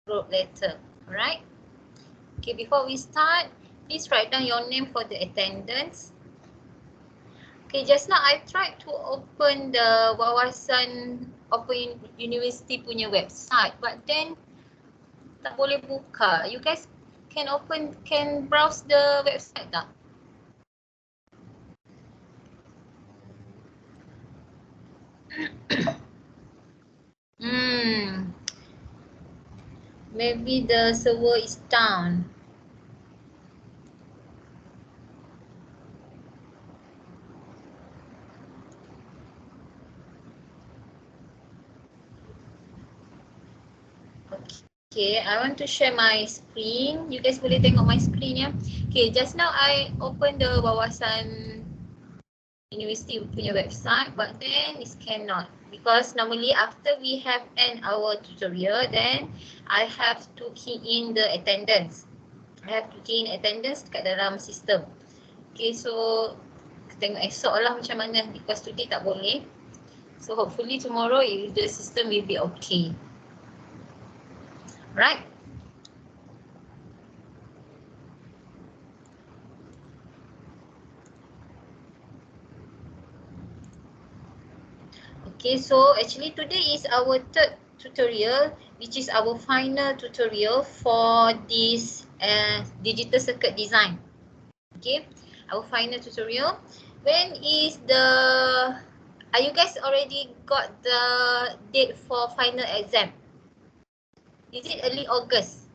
wrote letter. Alright. Okay, before we start, please write down your name for the attendance. Okay, just now I tried to open the Wawasan Open University punya website, but then tak boleh buka. You guys can browse the website tak? Maybe the server is down. Okay, I want to share my screen. You guys boleh tengok my screen ya. Okay, just now I open the Wawasan University punya website, but then it cannot because normally after we have end our tutorial, then I have to key in the attendance. I have to key in attendance dekat dalam sistem. Okay, so tengok esok lah macam mana because today tak boleh. So hopefully tomorrow the system will be okay. Right? Okay, so actually today is our third tutorial, which is our final tutorial for this digital circuit design. Okay, our final tutorial. When is the, are you guys already got the date for final exam? Is it early August?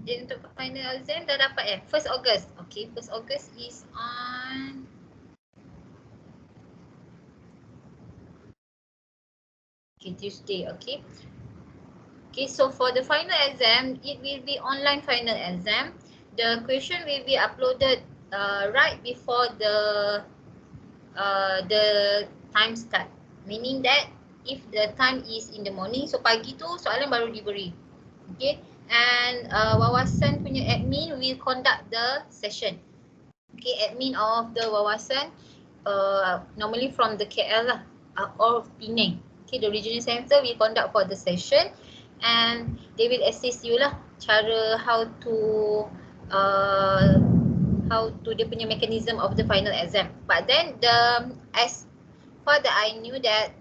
Date untuk final exam dah dapat 1st August. Okay, 1st August is on Tuesday. Okay. Okay, so for the final exam, it will be online final exam. The question will be uploaded right before the time start. Meaning that if the time is in the morning, so pagi tu soalan baru diberi. Okay, and Wawasan punya admin will conduct the session. Okay, admin of the Wawasan normally from the KL lah or Penang. Okay, the regional center will conduct for the session and they will assist you lah cara how to dia punya mechanism of the final exam. But then as far that I knew that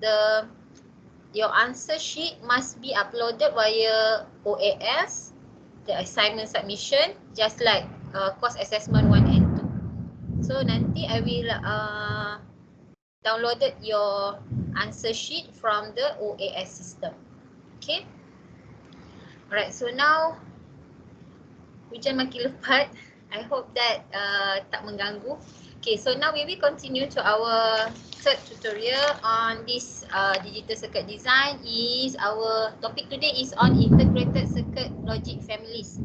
your answer sheet must be uploaded via OAS, the assignment submission, just like course assessment 1 and 2. So nanti I will downloaded your answer sheet from the OAS system. Okay. Alright, so now hujan makin lebat. I hope that tak mengganggu. Okay, so now we will continue to our third tutorial on this digital circuit design. Is our topic today is on integrated circuit logic families.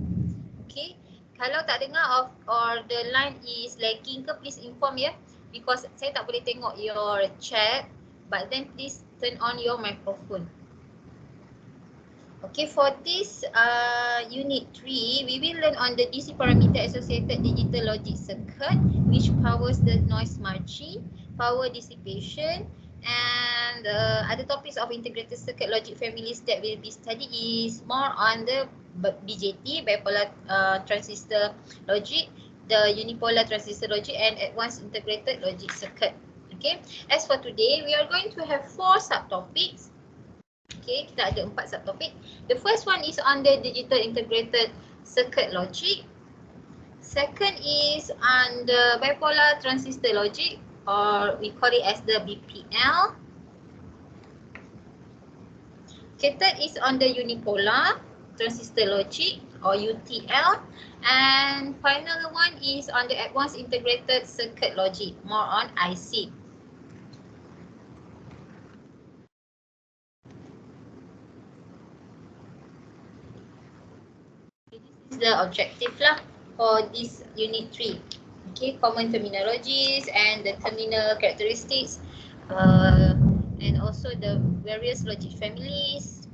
Okay, kalau tak dengar or the line is lagging ke, please inform ya, because saya tak boleh tengok your chat, but then please turn on your microphone. Okay, for this unit 3, we will learn on the DC parameter associated digital logic circuit, which powers the noise margin, power dissipation, and other topics of integrated circuit logic families that will be studied is more on the BJT, bipolar transistor logic, the unipolar transistor logic, and advanced integrated logic circuit. Okay, as for today, we are going to have 4 subtopics. Okay, kita ada 4 subtopik. The first one is on the digital integrated circuit logic. Second is on the bipolar transistor logic, or we call it as the BPL. Okay, third is on the unipolar transistor logic, or UTL. And final one is on the advanced integrated circuit logic, more on IC. The objective lah for this unit 3. Okay, common terminologies and the terminal characteristics, and also the various logic families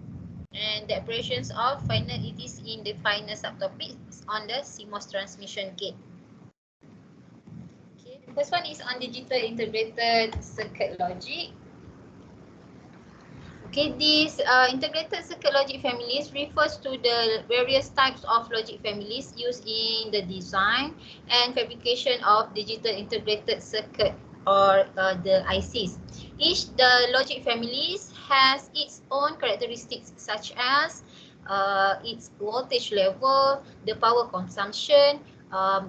and the operations of finalities in the final subtopics on the CMOS transmission gate. Okay, First one is on digital integrated circuit logic. Okay, these integrated circuit logic families refers to the various types of logic families used in the design and fabrication of digital integrated circuit or the ICs. Each the logic families has its own characteristics such as its voltage level, the power consumption,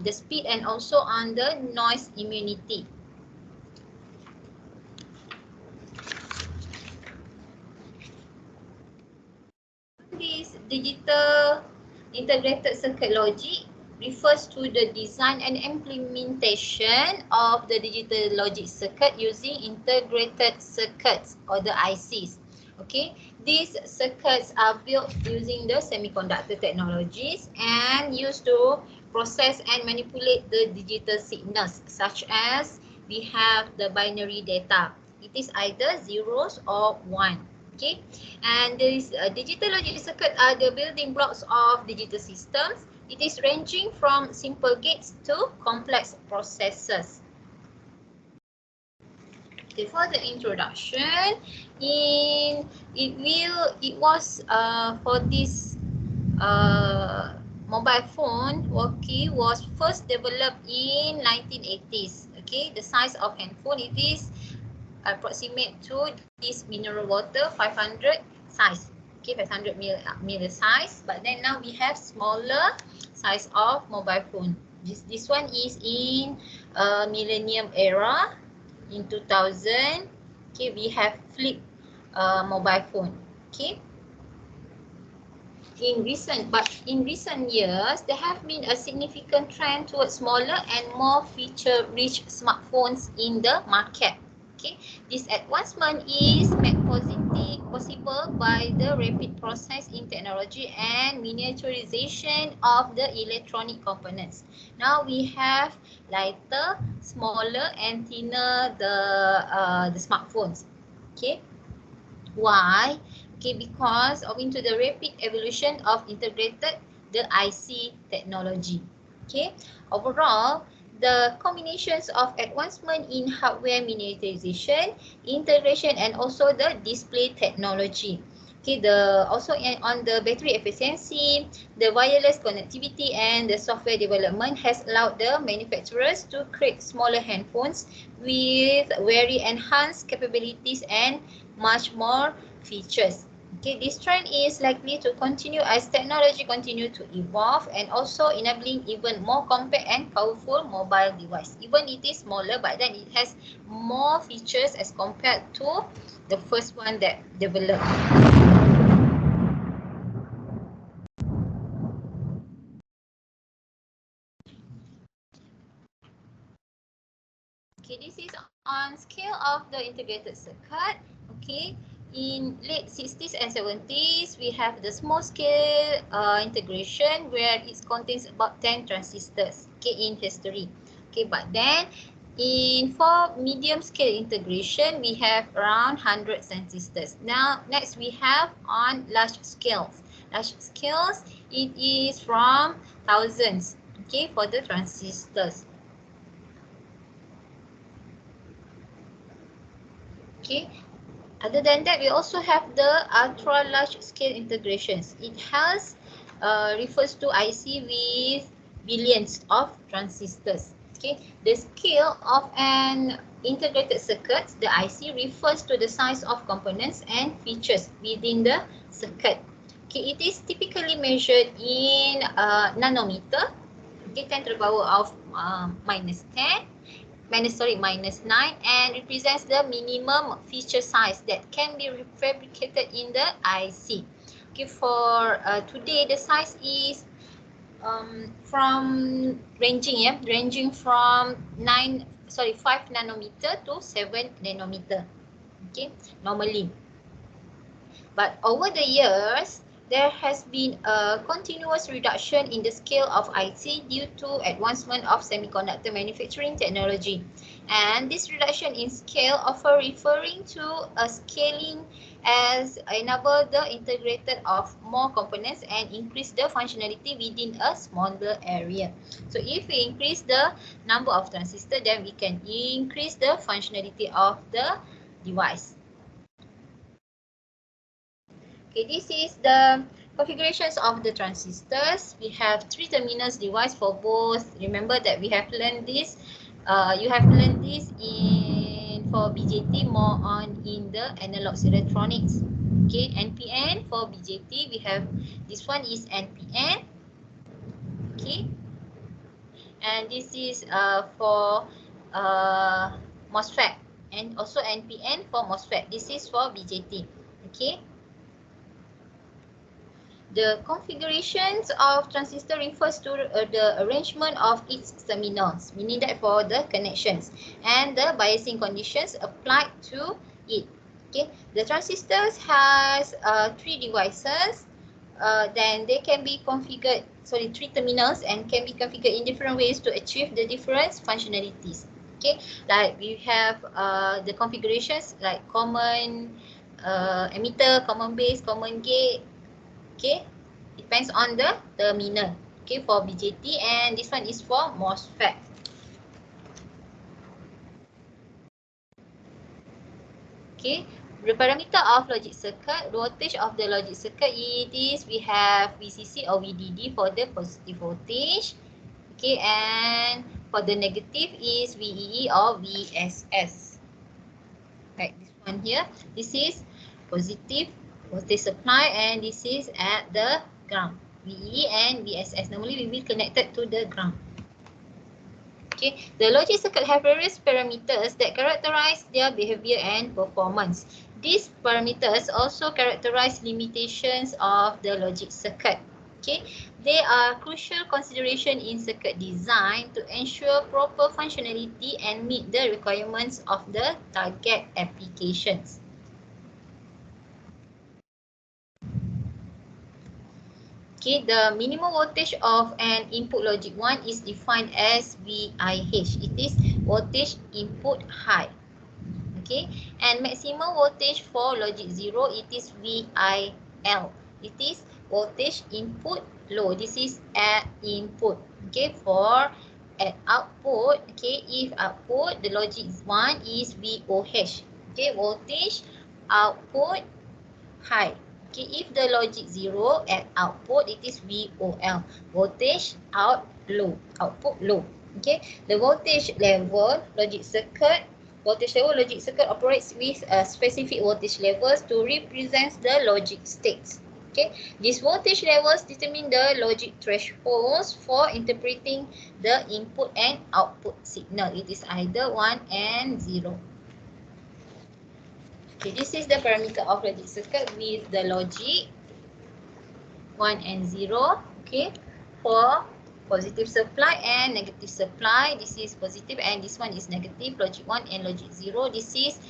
the speed, and also on the noise immunity. This digital integrated circuit logic refers to the design and implementation of the digital logic circuit using integrated circuits or the ICs. Okay, these circuits are built using the semiconductor technologies and used to process and manipulate the digital signals, such as we have the binary data. It is either zeros or one. Okay, and these digital logic circuit are the building blocks of digital systems. It is ranging from simple gates to complex processors. Okay, for the introduction, it was for this mobile phone walkie was first developed in 1980s. Okay, the size of handphone it is approximate to this mineral water 500 size. Okay, 500 ml size. But then now we have smaller size of mobile phone. This one is in millennium era in 2000. Okay, we have flip mobile phone. Okay. In recent years, there have been a significant trend towards smaller and more feature-rich smartphones in the market. Okay, this advancement is made possible by the rapid process in technology and miniaturization of the electronic components. Now we have lighter, smaller, and thinner the smartphones. Okay, why? Okay, because owing to the rapid evolution of integrated the IC technology. Okay, overall, the combinations of advancement in hardware miniaturization, integration, and also the display technology. Okay, also on the battery efficiency, the wireless connectivity, and the software development has allowed the manufacturers to create smaller handphones with very enhanced capabilities and much more features. Okay, this trend is likely to continue as technology continue to evolve and also enabling even more compact and powerful mobile device. Even it is smaller, but then it has more features as compared to the first one that developed. Okay, this is on scale of the integrated circuit. Okay, in late 60s and 70s, we have the small scale integration where it contains about 10 transistors. Okay, in history. Okay, but then for medium scale integration, we have around 100 transistors. Now, next we have on large scales. Large scales, it is from thousands. Okay, for the transistors. Okay. Other than that, we also have the ultra large scale integrations. It has refers to IC with billions of transistors. Okay, the scale of an integrated circuit, the IC, refers to the size of components and features within the circuit. Okay, it is typically measured in nanometer. Okay, 10 to the power of minus 10. minus 9 and represents the minimum feature size that can be fabricated in the IC. Okay, for today the size is ranging from 5 nanometer to 7 nanometer. Okay, normally. But over the years, there has been a continuous reduction in the scale of IC due to advancement of semiconductor manufacturing technology. And this reduction in scale often referring to a scaling as enable the integrated of more components and increase the functionality within a smaller area. So if we increase the number of transistors, then we can increase the functionality of the device. Okay, this is the configurations of the transistors. We have 3 terminals device for both. Remember that we have learned this. You have learned this in for BJT more on in the analog electronics. Okay, NPN for BJT we have this one is NPN. Okay, and this is for MOSFET and also NPN for MOSFET. This is for BJT. Okay. The configurations of transistor refers to the arrangement of its terminals, meaning that for the connections and the biasing conditions applied to it. Okay, the transistors has 3 devices. Then they can be configured, 3 terminals, and can be configured in different ways to achieve the different functionalities. Okay, like we have the configurations like common emitter, common base, common gate. Okay, depends on the terminal. Okay, for BJT, and this one is for MOSFET. Okay, the parameter of logic circuit, voltage of the logic circuit, it is we have VCC or VDD for the positive voltage. Okay, and for the negative is VEE or VSS. Like this one here, this is positive voltage supply and this is at the ground. VE and VSS normally will be connected to the ground. Okay, the logic circuit have various parameters that characterize their behavior and performance. These parameters also characterize limitations of the logic circuit. Okay, they are crucial consideration in circuit design to ensure proper functionality and meet the requirements of the target applications. Okay, the minimum voltage of an input logic 1 is defined as VIH. It is voltage input high. Okay, and maximum voltage for logic 0, it is VIL. It is voltage input low. This is at input. Okay, for at output, okay, if output, the logic 1 is VOH. Okay, voltage output high. Okay, if the logic 0 at output, it is VOL, voltage out low, output low. Okay, the voltage level logic circuit, operates with specific voltage levels to represent the logic states. Okay, these voltage levels determine the logic thresholds for interpreting the input and output signal. It is either 1 and 0. Okay, this is the parameter of logic circuit with the logic 1 and 0. Okay, for positive supply and negative supply, this is positive and this one is negative, logic 1 and logic 0. This is,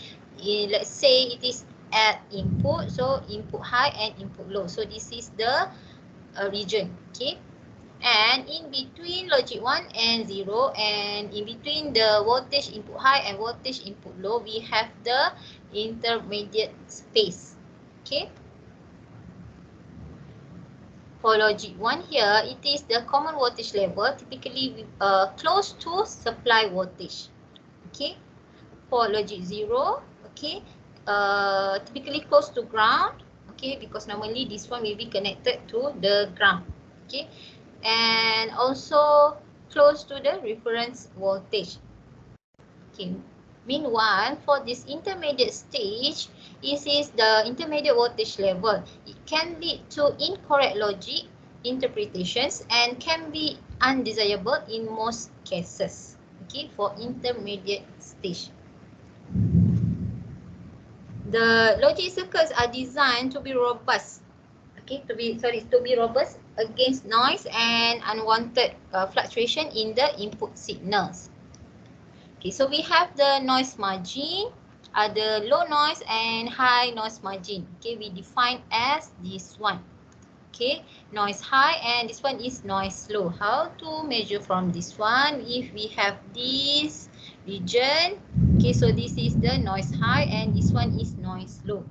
let's say it is at input, so input high and input low. So this is the region. Okay, and in between logic 1 and 0 and in between the voltage input high and voltage input low, we have the intermediate space. Okay, for logic 1 here, it is the common voltage level, typically close to supply voltage. Okay, for logic 0, okay, typically close to ground. Okay, because normally this one will be connected to the ground. Okay, and also close to the reference voltage. Okay. Meanwhile, for this intermediate stage, this is the intermediate voltage level. It can lead to incorrect logic interpretations and can be undesirable in most cases. Okay, for intermediate stage. The logic circuits are designed to be robust. Okay, to be robust against noise and unwanted fluctuation in the input signals. Okay, so we have the noise margin, the low noise and high noise margin. Okay, we define as this one. Okay, noise high and this one is noise low. How to measure from this one? If we have this region, okay, so this is the noise high and this one is noise low.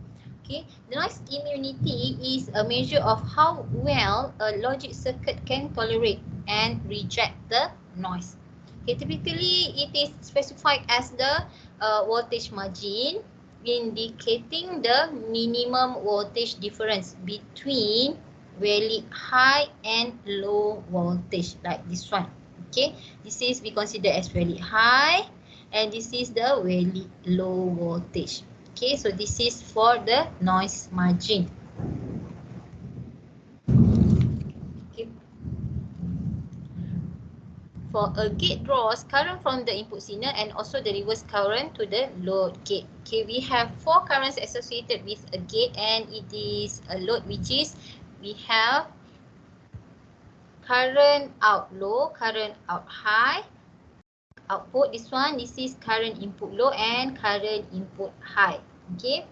Okay, the noise immunity is a measure of how well a logic circuit can tolerate and reject the noise. Okay, typically it is specified as the voltage margin, indicating the minimum voltage difference between valid high and low voltage, like this one. Okay, this is we consider as valid high, and this is the valid low voltage. Okay, so this is for the noise margin. Okay. For a gate draws current from the input signal and also the reverse current to the load gate. Okay, we have 4 currents associated with a gate, and it is a load, which is we have current out low, current out high, output this one, this is current input low and current input high. Okay.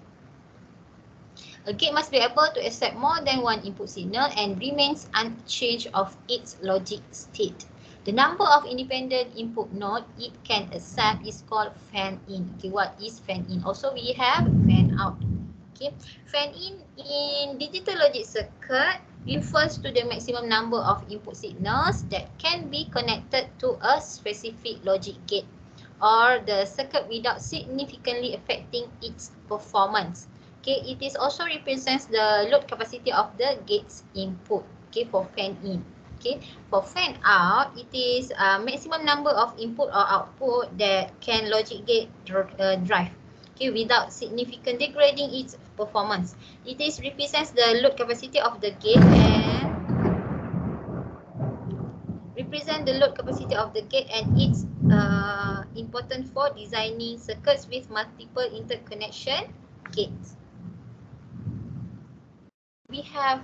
A gate must be able to accept more than one input signal and remains unchanged of its logic state. The number of independent input node it can accept is called fan-in. Okay, what is fan-in? Also, we have fan-out. Okay, fan-in in digital logic circuit refers to the maximum number of input signals that can be connected to a specific logic gate or the circuit without significantly affecting its performance. Okay, it is also represents the load capacity of the gate's input. Okay, for fan-in. Okay, for fan-out, it is maximum number of input or output that can logic gate drive. Okay, without significant degrading its performance. It is represents the load capacity of the gate and represent the load capacity of the gate, and it's important for designing circuits with multiple interconnection gates. We have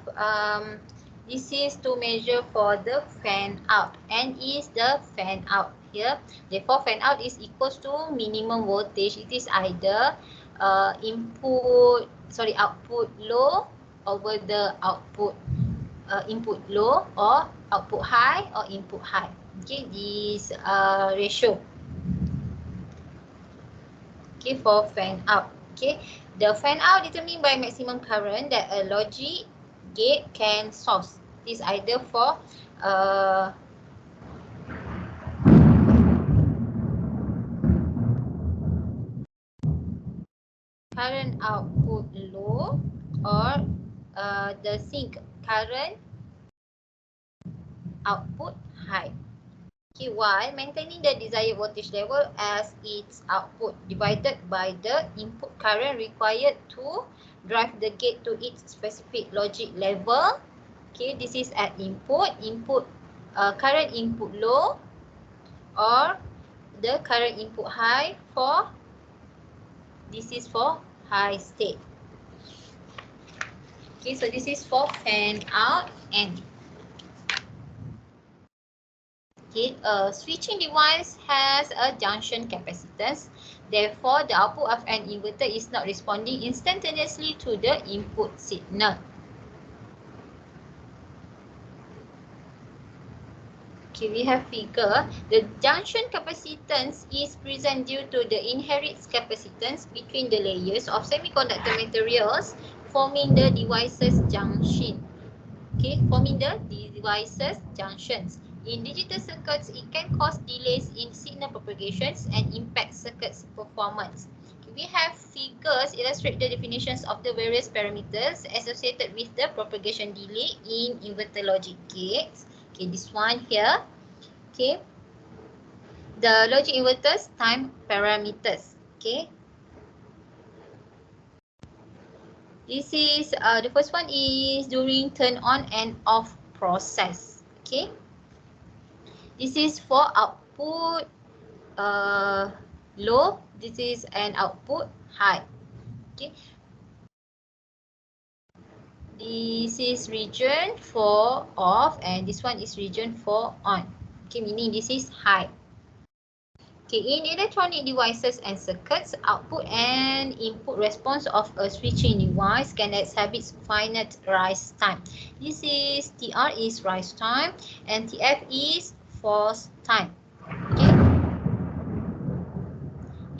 this is to measure for the fan out, and is the fan out here. Therefore, fan out is equals to minimum voltage. It is either output low over the output input low, or output high or input high. Okay, this ratio. Okay, for fan out. Okay, the fan out determined by maximum current that a logic gate can source. This either for current output low, or the sink current output high. Okay, while maintaining the desired voltage level as its output divided by the input current required to drive the gate to its specific logic level. Okay, this is at input current input low, or the current input high for this is for high state. Okay, so this is for fan out and okay, a switching device has a junction capacitance. Therefore, the output of an inverter is not responding instantaneously to the input signal. Okay, we have figure. The junction capacitance is present due to the inherent capacitance between the layers of semiconductor materials forming the device's junction. Okay, forming the device's junctions. In digital circuits, it can cause delays in signal propagations and impact circuits performance. Okay, we have figures illustrate the definitions of the various parameters associated with the propagation delay in inverter logic gates. Okay, this one here. Okay, the logic inverters time parameters. Okay, this is the first one is during turn on and off process. Okay. This is for output low. This is an output high. Okay. This is region for off, and this one is region for on. Okay, meaning this is high. Okay, in electronic devices and circuits, output and input response of a switching device can exhibit finite rise time. This is TR is rise time and TF is force time. Okay,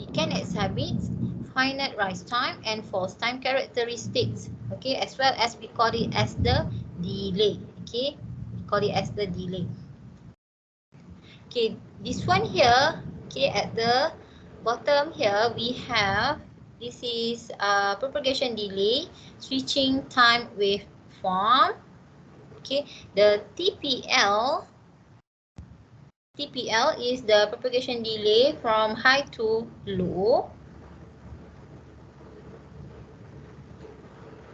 it can exhibit finite rise time and false time characteristics. Okay, as well as we call it as the delay. Okay, we call it as the delay. Okay, this one here, okay, at the bottom here we have, this is propagation delay, switching time waveform. Okay, the TPL is the propagation delay from high to low.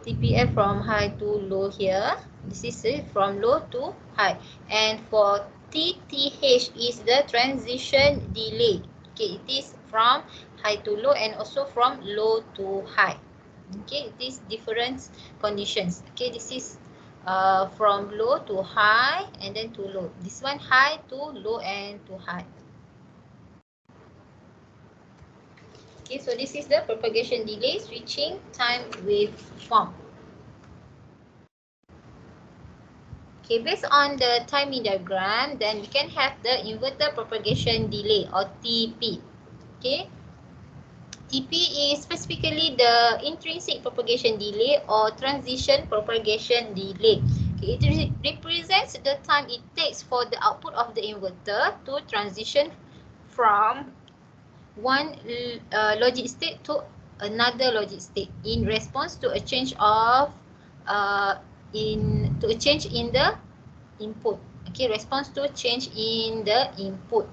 TPL from high to low here. This is it from low to high. And for TTH is the transition delay. Okay, it is from high to low and also from low to high. Okay, it is different conditions. Okay, this is from low to high and then to low. This one high to low and to high. Okay, so this is the propagation delay switching time waveform. Okay, based on the timing diagram, then we can have the inverter propagation delay or TP. Okay, TP is specifically the intrinsic propagation delay or transition propagation delay. Okay, it represents the time it takes for the output of the inverter to transition from one logic state to another logic state in response to a change of in the input. Okay, response to change in the input.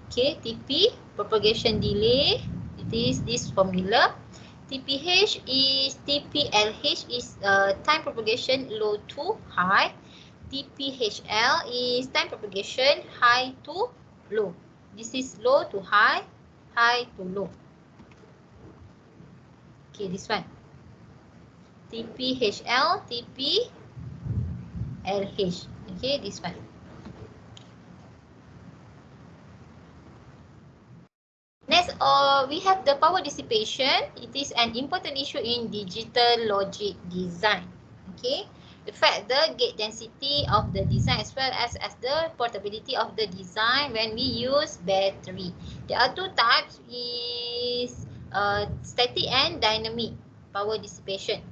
Okay, TP propagation delay, it is this formula. TPH is TPLH is time propagation low to high. TPHL is time propagation high to low. This is low to high, high to low. Okay, this one. TPHL, TPLH. Okay, this one. Next, we have the power dissipation. It is an important issue in digital logic design. Okay, affect the gate density of the design as well as the portability of the design when we use battery. There are two types: is static and dynamic power dissipation.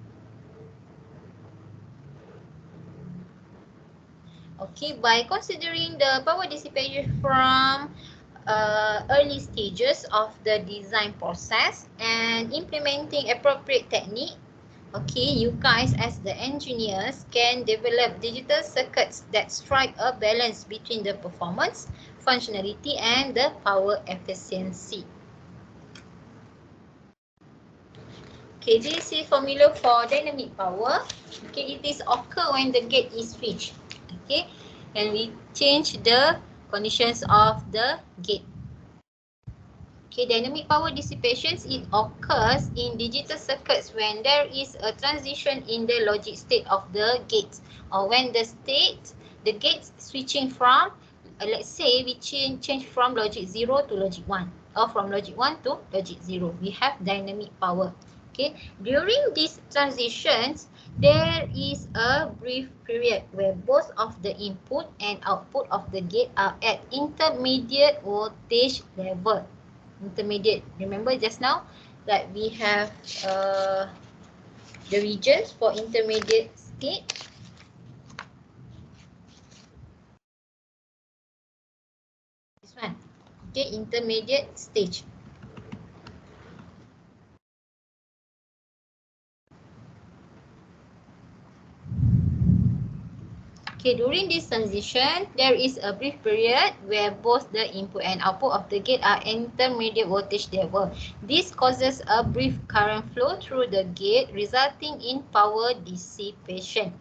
Okay, by considering the power dissipation from early stages of the design process and implementing appropriate technique, okay, you guys as the engineers can develop digital circuits that strike a balance between the performance, functionality and the power efficiency. Okay, this is formula for dynamic power. Okay, it is occur when the gate is switched. Okay, and we change the conditions of the gate. Okay, dynamic power dissipation, it occurs in digital circuits when there is a transition in the logic state of the gates, or when the gates switching from, let's say we change from logic 0 to logic 1, or from logic 1 to logic 0. We have dynamic power. Okay, during these transitions, there is a brief period where both of the input and output of the gate are at intermediate voltage level. Intermediate. Remember just now that we have the regions for intermediate state. This one. Okay, intermediate stage. Okay, during this transition, there is a brief period where both the input and output of the gate are intermediate voltage level. This causes a brief current flow through the gate, resulting in power dissipation.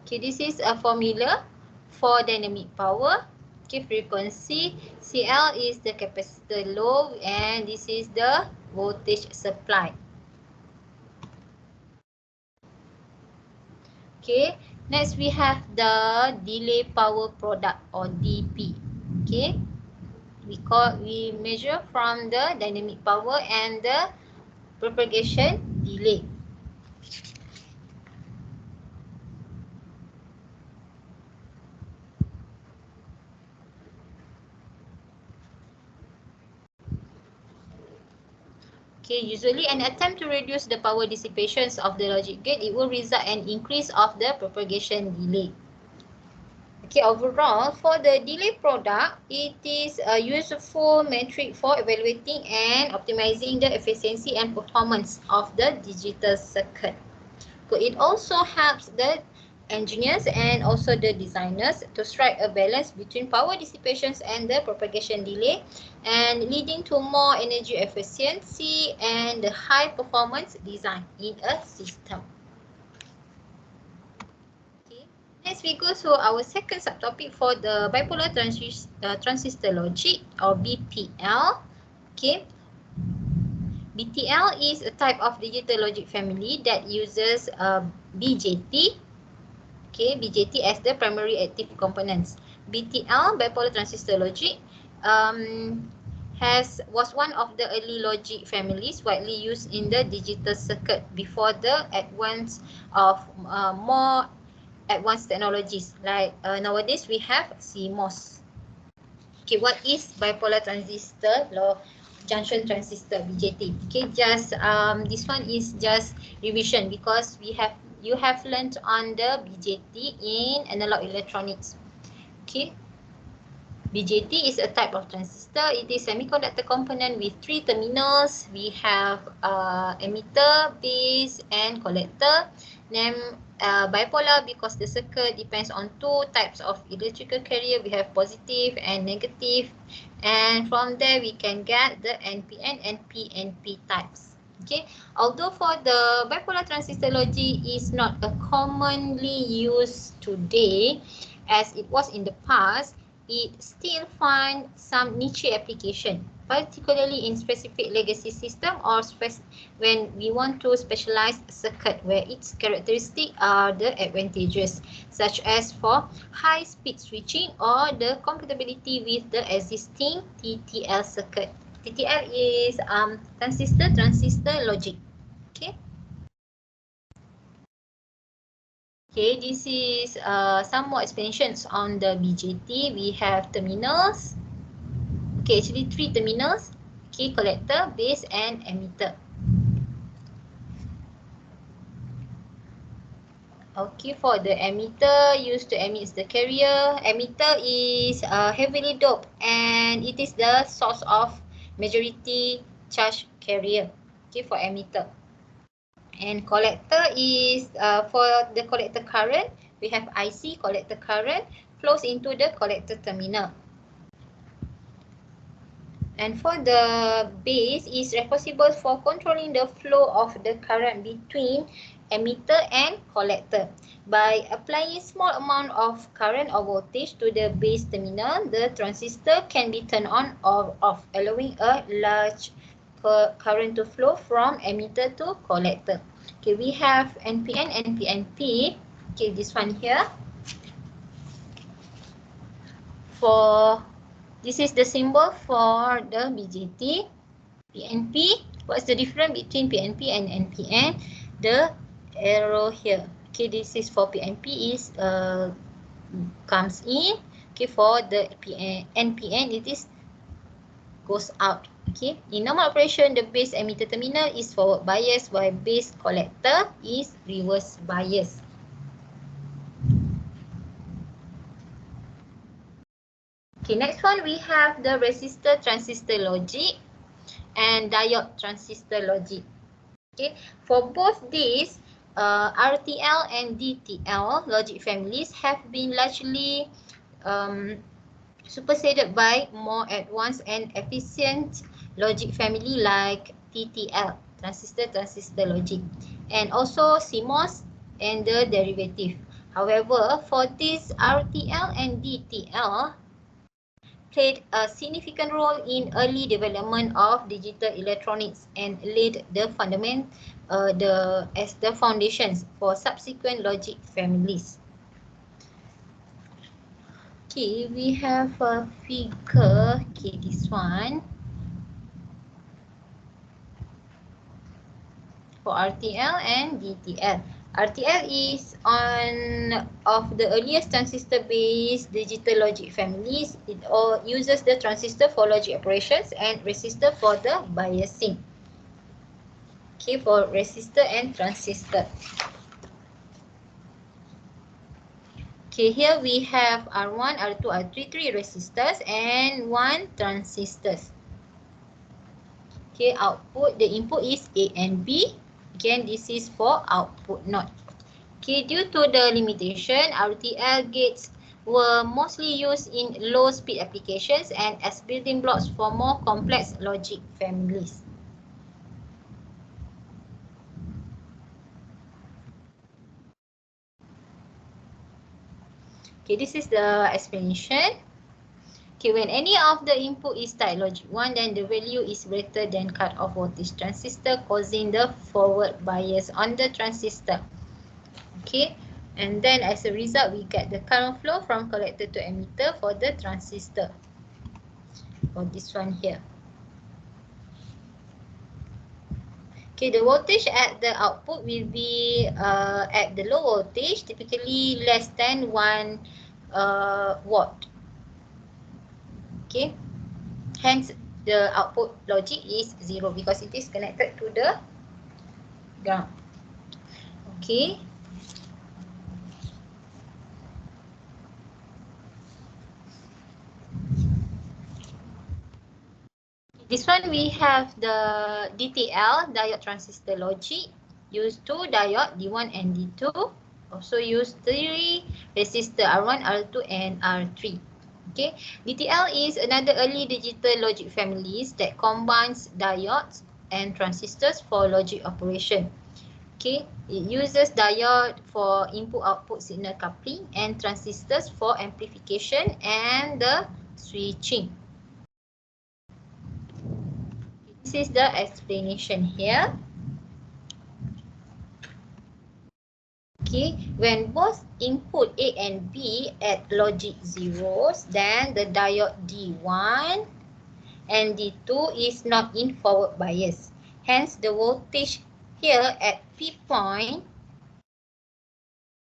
Okay, this is a formula for dynamic power. Okay, frequency, CL is the capacitor load and this is the voltage supply. Okay, next we have the delay power product or DP. Okay, we measure from the dynamic power and the propagation delay. Okay, usually an attempt to reduce the power dissipations of the logic gate, it will result in increase of the propagation delay. Okay, overall, for the delay product, it is a useful metric for evaluating and optimizing the efficiency and performance of the digital circuit. So it also helps the engineers and also the designers to strike a balance between power dissipations and the propagation delay, and leading to more energy efficiency and the high performance design in a system. Next, we go to our second subtopic for the bipolar transistor logic, or BTL. Okay, BTL is a type of digital logic family that uses BJT. Okay, BJT as the primary active components. BTL, bipolar transistor logic, was one of the early logic families widely used in the digital circuit before the advance of more advanced technologies, like nowadays we have CMOS. Okay, what is bipolar transistor junction transistor, BJT? Okay, just this one is just revision because you have learned on the BJT in analog electronics. Okay, BJT is a type of transistor. It is semiconductor component with 3 terminals. We have emitter, base, and collector. Named bipolar because the circuit depends on 2 types of electrical carrier. We have positive and negative, and from there we can get the NPN and PNP types. Okay, although for the bipolar transistor logic is not a commonly used today as it was in the past, it still finds some niche application, particularly in specific legacy system or when we want to specialize circuit where its characteristics are the advantageous, such as for high speed switching or the compatibility with the existing TTL circuit. TTL is transistor logic. Okay. Okay, this is some more explanations on the BJT. We have terminals. Okay, actually 3 terminals. Okay, collector, base, and emitter. Okay, for the emitter used to emit the carrier. Emitter is heavily doped and it is the source of majority charge carrier. Okay, for emitter. And collector is for the collector current, we have IC collector current flows into the collector terminal. And for the base is responsible for controlling the flow of the current between emitter and collector. By applying small amount of current or voltage to the base terminal, the transistor can be turned on or off, allowing a large current to flow from emitter to collector. Okay, we have NPN and PNP. Okay, this one here. This is the symbol for the BJT. PNP. What's the difference between PNP and NPN? The arrow here. Okay, this is for PNP is comes in. Okay, for the NPN it is goes out. Okay, in normal operation, the base emitter terminal is forward bias while base collector is reverse bias. Okay, next one we have the resistor transistor logic and diode transistor logic. Okay, for both these, RTL and DTL logic families have been largely superseded by more advanced and efficient logic family like TTL, transistor logic, and also CMOS and the derivative. However, for this RTL and DTL played a significant role in early development of digital electronics and laid the as the foundations for subsequent logic families. Okay, we have a figure. Okay, this one for RTL and DTL. RTL is one of the earliest transistor-based digital logic families. It all uses the transistor for logic operations and resistor for the biasing. Okay, for resistor and transistor. Okay, here we have R1, R2, R3, 3 resistors and 1 transistors. Okay, output, the input is A and B. Again, this is for output node. Okay, due to the limitation, RTL gates were mostly used in low speed applications and as building blocks for more complex logic families. Okay, this is the explanation. Okay, when any of the input is tied logic 1, then the value is greater than cut-off voltage transistor, causing the forward bias on the transistor. Okay, and then as a result, we get the current flow from collector to emitter for the transistor. For this one here. Okay, the voltage at the output will be at the low voltage, typically less than 1 watt. Okay, hence the output logic is 0 because it is connected to the ground. Okay. This one we have the DTL, diode transistor logic. Use 2 diode D1 and D2. Also use 3 resistor R1, R2 and R3. Okay, DTL is another early digital logic families that combines diodes and transistors for logic operation. Okay, it uses diode for input-output signal coupling and transistors for amplification and the switching. This is the explanation here. Okay, when both input A and B at logic zeros, then the diode D1 and D2 is not in forward bias. Hence, the voltage here at P point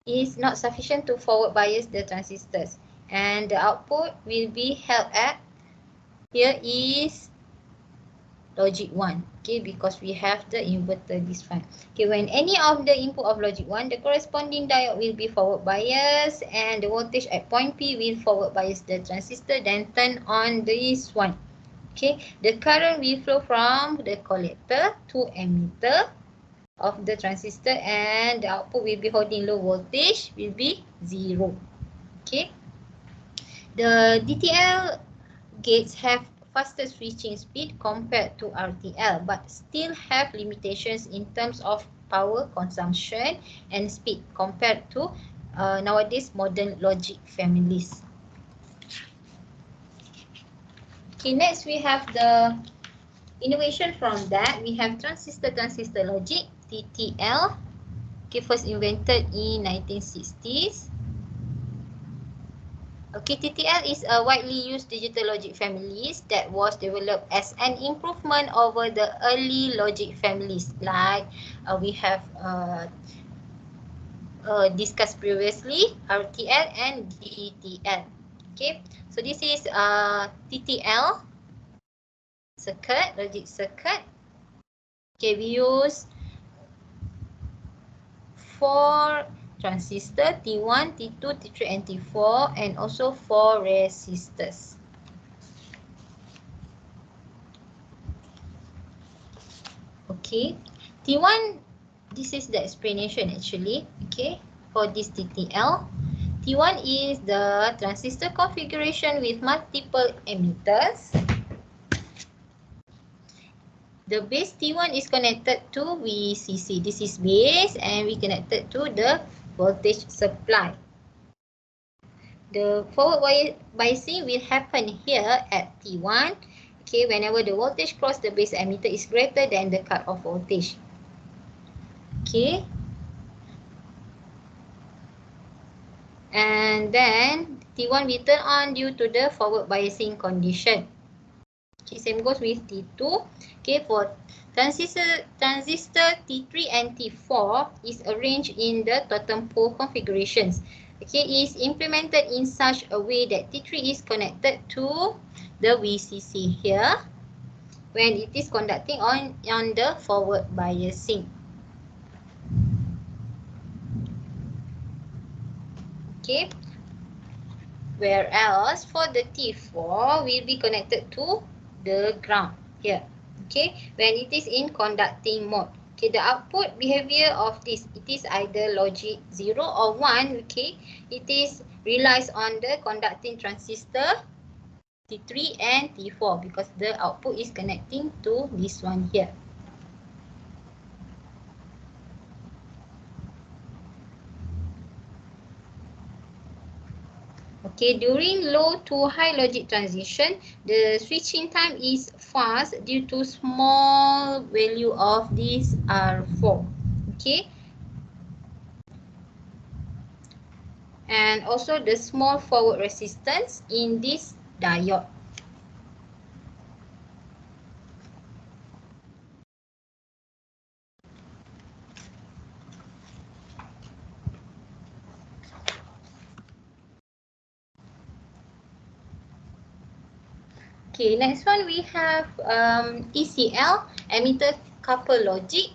is not sufficient to forward bias the transistors. And the output will be held at, here is logic 1, okay, because we have the inverter this one. Okay, when any of the input of logic 1, the corresponding diode will be forward bias and the voltage at point P will forward bias the transistor, then turn on this one. Okay, the current will flow from the collector to emitter of the transistor and the output will be holding low voltage, will be 0. Okay, the DTL gates have faster switching speed compared to RTL, but still have limitations in terms of power consumption and speed compared to nowadays modern logic families. Okay, next we have the innovation from that. We have transistor logic, TTL. Okay, first invented in 1960s. Okay, TTL is a widely used digital logic families that was developed as an improvement over the early logic families like we have discussed previously, RTL and DTL. Okay, so this is TTL circuit, logic circuit. Okay, we use 4 transistor T1, T2, T3 and T4 and also 4 resistors. Okay, T1, this is the explanation actually, okay, for this TTL. T1 is the transistor configuration with multiple emitters. The base T1 is connected to VCC. This is base and we connected to the voltage supply. The forward biasing will happen here at T1. Okay, whenever the voltage cross the base emitter is greater than the cut-off voltage. Okay. And then T1 will turn on due to the forward biasing condition. Okay, same goes with T2. Okay, for transistor T3 and T4 is arranged in the totem pole configurations. Okay, is implemented in such a way that T3 is connected to the VCC here when it is conducting on the forward biasing. Okay, whereas for the T4 will be connected to the ground here. Okay, when it is in conducting mode. Okay, the output behavior of this, it is either logic 0 or 1. Okay, it is relies on the conducting transistor T3 and T4 because the output is connecting to this one here. Okay, during low to high logic transition, the switching time is fast due to small value of this R4. Okay, and also the small forward resistance in this diode. Okay, next one we have ECL, emitter couple logic.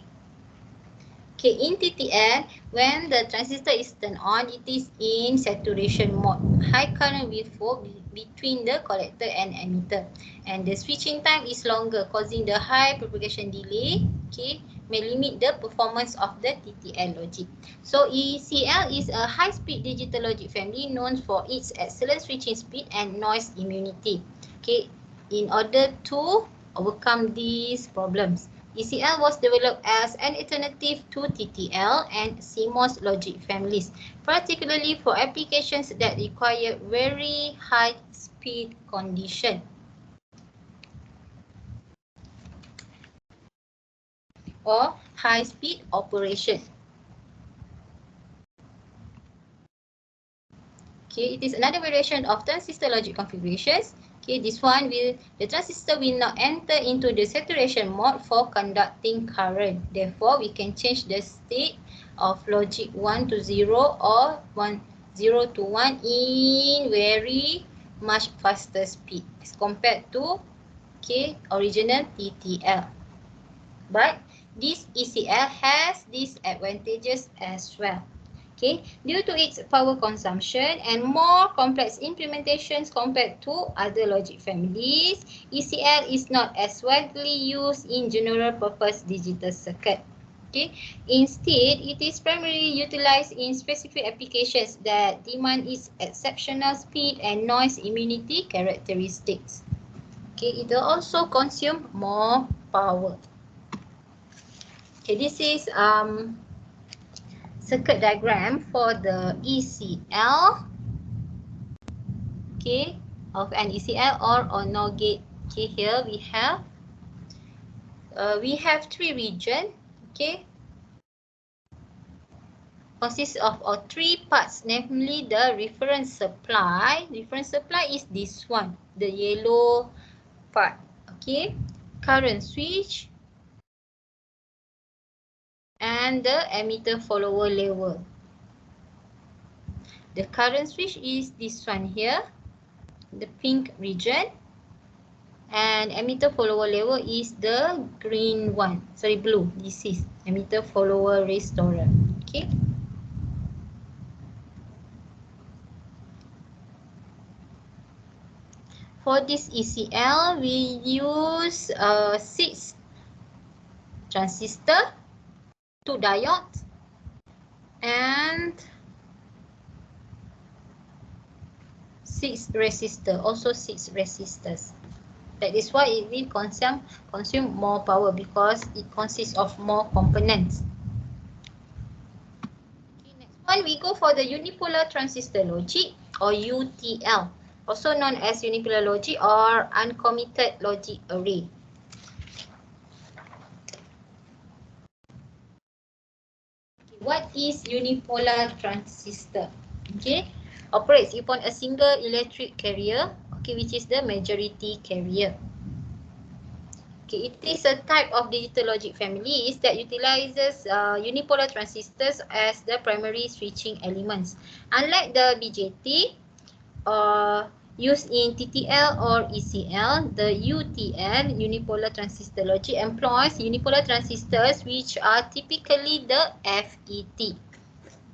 Okay, in TTL, when the transistor is turned on, it is in saturation mode. High current will flow between the collector and emitter. And the switching time is longer, causing the high propagation delay. Okay, may limit the performance of the TTL logic. So ECL is a high-speed digital logic family known for its excellent switching speed and noise immunity. Okay, in order to overcome these problems, ECL was developed as an alternative to TTL and CMOS logic families, particularly for applications that require very high speed condition or high speed operation. Okay, it is another variation of transistor logic configurations. Okay, this one the transistor will not enter into the saturation mode for conducting current. Therefore, we can change the state of logic 1 to 0 or 0 to 1 in very much faster speed as compared to original TTL. But this ECL has disadvantages as well. Okay, due to its power consumption and more complex implementations compared to other logic families, ECL is not as widely used in general purpose digital circuit. Okay, instead, it is primarily utilized in specific applications that demand its exceptional speed and noise immunity characteristics. Okay, it will also consume more power. Okay, this is circuit diagram for the ECL, okay, of an ECL or NOR gate. Okay, here we have three regions, okay, consists of three parts, namely the reference supply. Reference supply is this one, the yellow part, okay, current switch, and the emitter follower level. The current switch is this one here, the pink region, and emitter follower level is the green one, blue. This is emitter follower restorer. Okay, for this ECL we use 6 transistor, 2 diodes, and 6 resistor, also 6 resistors. That is why it will consume more power because it consists of more components. Okay, next one we go for the unipolar transistor logic or UTL, also known as unipolar logic or uncommitted logic array. Okay, what is unipolar transistor? Okay, operates upon a single electric carrier, okay, which is the majority carrier. Okay, it is a type of digital logic families that utilizes unipolar transistors as the primary switching elements. Unlike the BJT, used in TTL or ECL. The UTL, unipolar transistor logic, employs unipolar transistors which are typically the FET.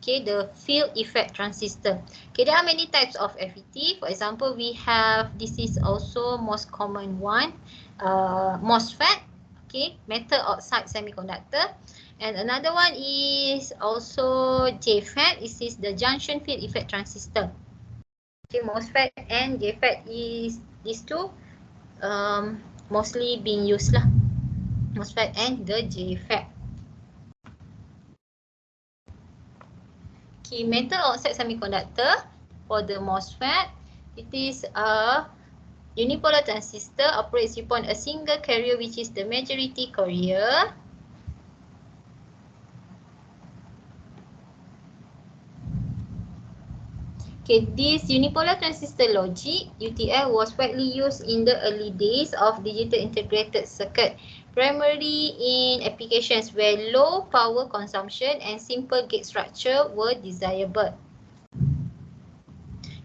Okay, the field effect transistor. Okay, there are many types of FET. For example, we have, this is also most common one, MOSFET. Okay, metal oxide semiconductor. And another one is also JFET. This is the junction field effect transistor. Okay, MOSFET and JFET is these two mostly being used lah. MOSFET and the JFET. Okay, metal oxide semiconductor for the MOSFET, it is a unipolar transistor operates upon a single carrier which is the majority carrier. Okay, this unipolar transistor logic, UTL, was widely used in the early days of digital integrated circuit, primarily in applications where low power consumption and simple gate structure were desirable.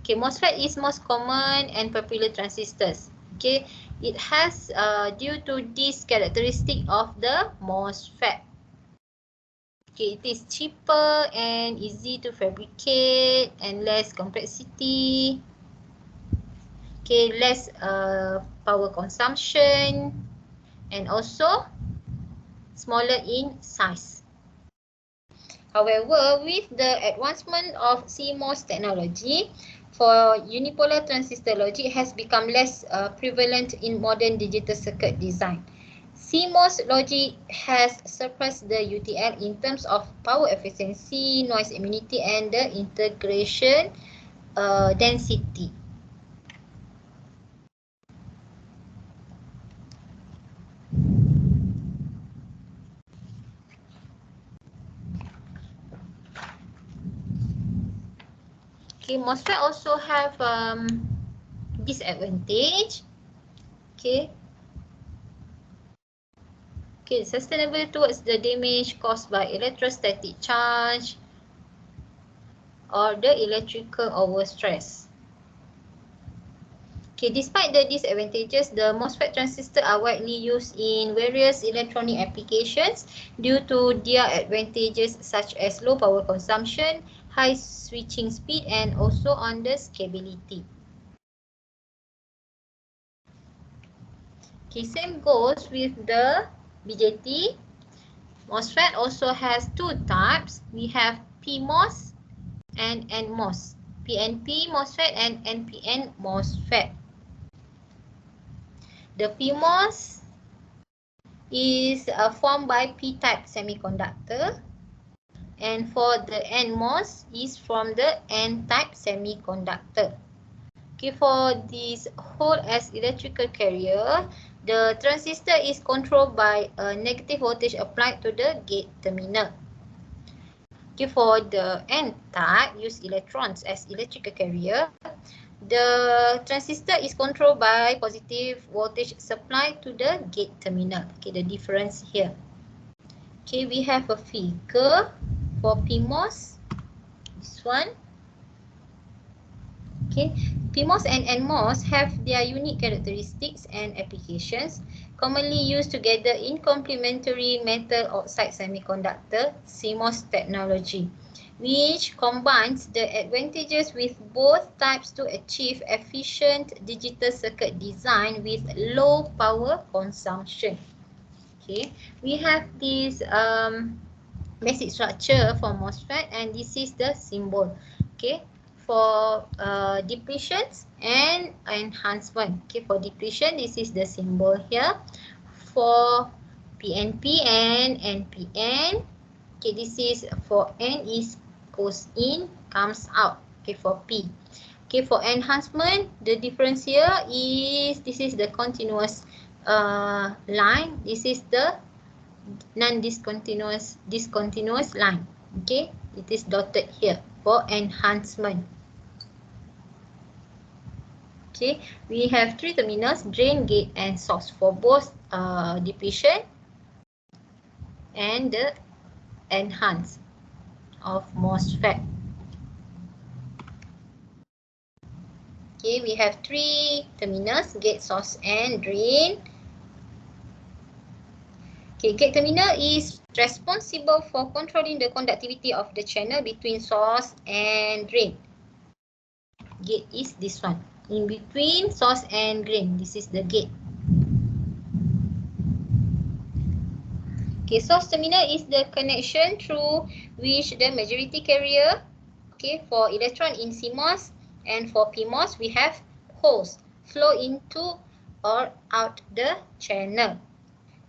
Okay, MOSFET is most common and popular transistors. Okay, it has due to this characteristic of the MOSFET. Okay, it is cheaper and easy to fabricate and less complexity. Okay, less power consumption and also smaller in size. However, with the advancement of CMOS technology, for unipolar transistor logic has become less prevalent in modern digital circuit design. CMOS logic has surpassed the UTL in terms of power efficiency, noise immunity, and the integration density. Okay, MOSFET also have disadvantage. Okay. Okay, sustainable towards the damage caused by electrostatic charge or the electrical overstress. Okay, despite the disadvantages, the MOSFET transistors are widely used in various electronic applications due to their advantages such as low power consumption, high switching speed, and also on the scalability. Okay, same goes with the BJT. MOSFET also has two types. We have PMOS and NMOS. PNP MOSFET and NPN MOSFET. The PMOS is formed by P-type semiconductor, and for the NMOS is from the N-type semiconductor. Okay, for this whole as electrical carrier, the transistor is controlled by a negative voltage applied to the gate terminal. Okay, for the N-type, use electrons as electrical carrier. The transistor is controlled by positive voltage supplied to the gate terminal. Okay, the difference here. Okay, we have a figure for PMOS. This one. Okay, PMOS and NMOS have their unique characteristics and applications, commonly used together in complementary metal oxide semiconductor CMOS technology, which combines the advantages with both types to achieve efficient digital circuit design with low power consumption. Okay, we have this basic structure for MOSFET, and this is the symbol. Okay, for depletions and enhancement. Okay, for depletion, this is the symbol here. For PNP and NPN, okay, this is for N is goes in, comes out. Okay, for P. Okay, for enhancement, the difference here is this is the continuous line. This is the non-discontinuous line. Okay, it is dotted here for enhancement. Okay, we have three terminals: drain, gate, and source for both depletion and the enhance of MOSFET. Okay, we have three terminals, gate, source and drain. Okay, gate terminal is responsible for controlling the conductivity of the channel between source and drain. Gate is this one. In between source and drain, this is the gate. Okay, source terminal is the connection through which the majority carrier, okay, for electron in CMOS and for PMOS, we have holes flow into or out the channel.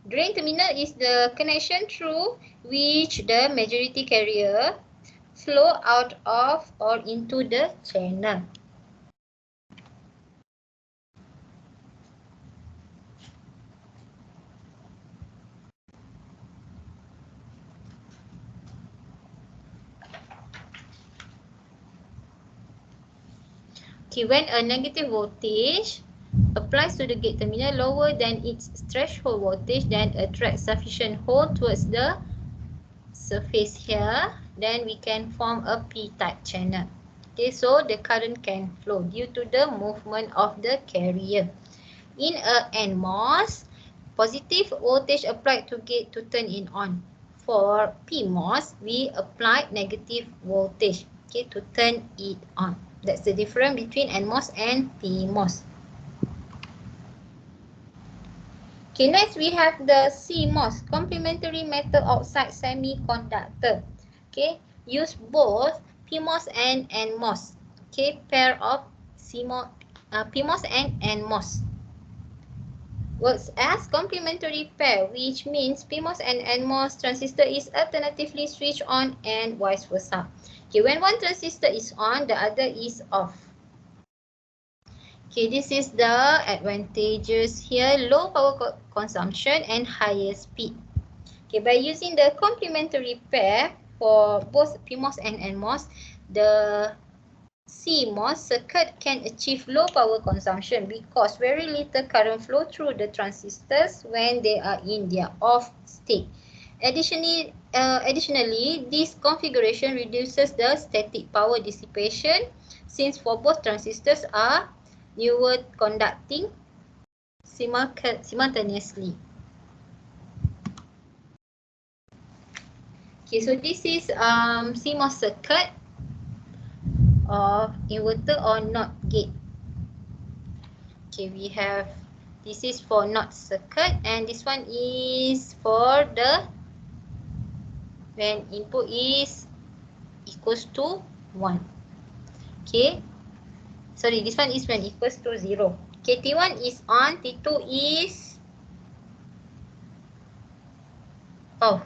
Drain terminal is the connection through which the majority carrier flow out of or into the channel. Okay, when a negative voltage applies to the gate terminal lower than its threshold voltage, then attract sufficient hole towards the surface here, then we can form a p-type channel. Okay, so the current can flow due to the movement of the carrier. In a NMOS, positive voltage applied to gate to turn it on. For PMOS, we apply negative voltage, okay, to turn it on. That's the difference between NMOS and PMOS. Okay, next we have the CMOS, complementary metal oxide semiconductor. Okay, use both PMOS and NMOS. Okay, pair of CMOS, PMOS and NMOS. Works as complementary pair, which means PMOS and NMOS transistor is alternatively switched on and vice versa. Okay, when one transistor is on, the other is off. Okay, this is the advantages here, low power consumption and higher speed. Okay, by using the complementary pair for both PMOS and NMOS, the CMOS circuit can achieve low power consumption because very little current flow through the transistors when they are in their off state. Additionally, this configuration reduces the static power dissipation since for both transistors are newer conducting simultaneously. Okay, so this is CMOS circuit of inverter or NOT gate. Okay, we have, this is for NOT circuit and this one is for the when input is equals to 1. Okay, sorry, this one is when equals to 0. Okay, T1 is on, T2 is off.